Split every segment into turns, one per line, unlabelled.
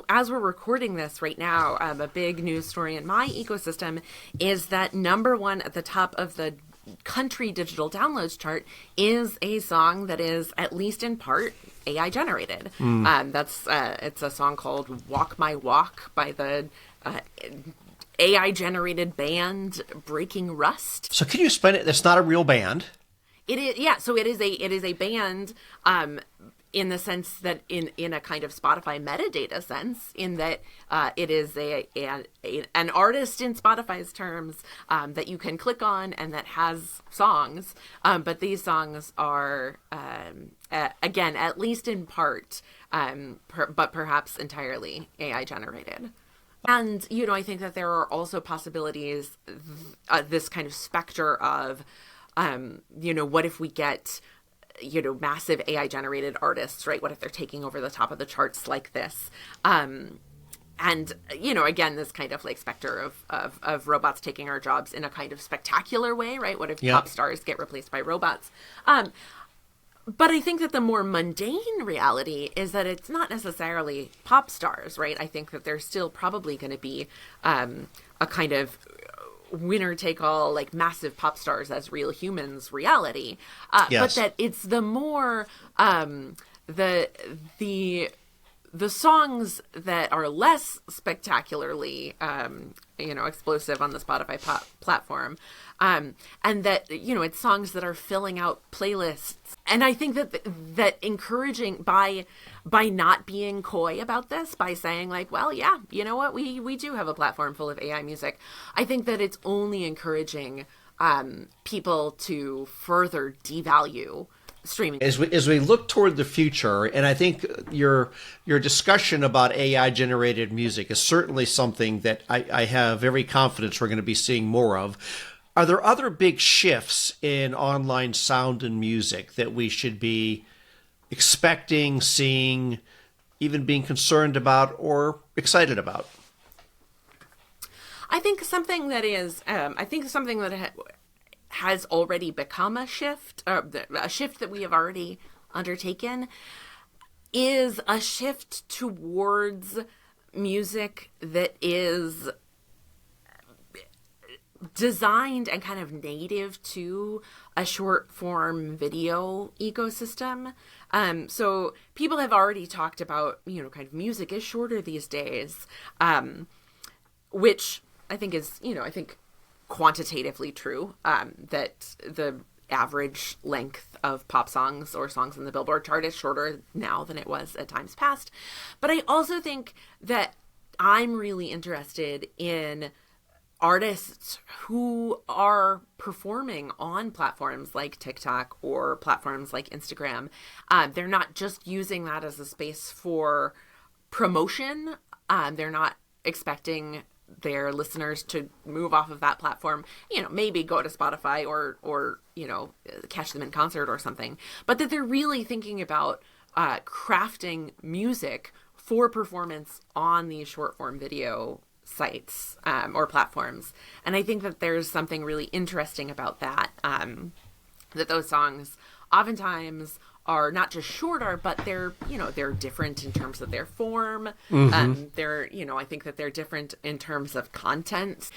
as we're recording this right now, a big news story in my ecosystem is that number one at the top of the country digital downloads chart is a song that is at least in part AI generated. It's a song called "Walk My Walk" by the AI generated band Breaking Rust.
So can you explain it? That's not a real band.
It is, yeah. So it is a band, in the sense that in a kind of Spotify metadata sense, in that it is an artist in Spotify's terms that you can click on and that has songs. But these songs are again, at least in part, but perhaps entirely AI generated. And, I think that there are also possibilities, this kind of specter of, what if we get, massive AI generated artists, right? What if they're taking over the top of the charts like this? And, again, this kind of like specter of robots taking our jobs in a kind of spectacular way, right? What if pop stars get replaced by robots? But I think that the more mundane reality is that it's not necessarily pop stars, right? I think that there's still probably going to be a kind of winner-take-all, like massive pop stars as real humans reality. But that it's the more the songs that are less spectacularly explosive on the Spotify platform, and that it's songs that are filling out playlists. And I think that encouraging by not being coy about this, by saying like, well, yeah, you know what, we do have a platform full of AI music. I think that it's only encouraging people to further devalue streaming.
As we look toward the future, and I think your discussion about AI generated music is certainly something that I have every confidence we're going to be seeing more of. Are there other big shifts in online sound and music that we should be expecting, seeing, even being concerned about or excited about?
I think something that has already become a shift that we have already undertaken, is a shift towards music that is designed and kind of native to a short form video ecosystem. So people have already talked about, kind of music is shorter these days, which I think is, quantitatively true, that the average length of pop songs or songs in the Billboard chart is shorter now than it was at times past. But I also think that I'm really interested in artists who are performing on platforms like TikTok or platforms like Instagram. They're not just using that as a space for promotion. They're not expecting their listeners to move off of that platform, maybe go to Spotify or catch them in concert or something, but that they're really thinking about crafting music for performance on these short form video sites or platforms. And I think that there's something really interesting about that, that those songs oftentimes are not just shorter, but they're different in terms of their form. Mm-hmm. I think that they're different in terms of content.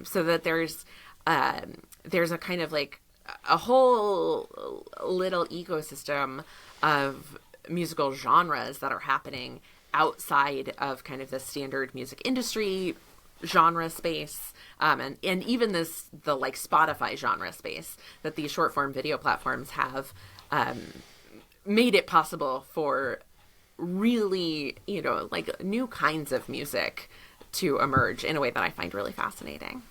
So that there's a kind of like a whole little ecosystem of musical genres that are happening outside of kind of the standard music industry genre space, and even the like Spotify genre space that these short form video platforms have made it possible for really, like new kinds of music to emerge in a way that I find really fascinating.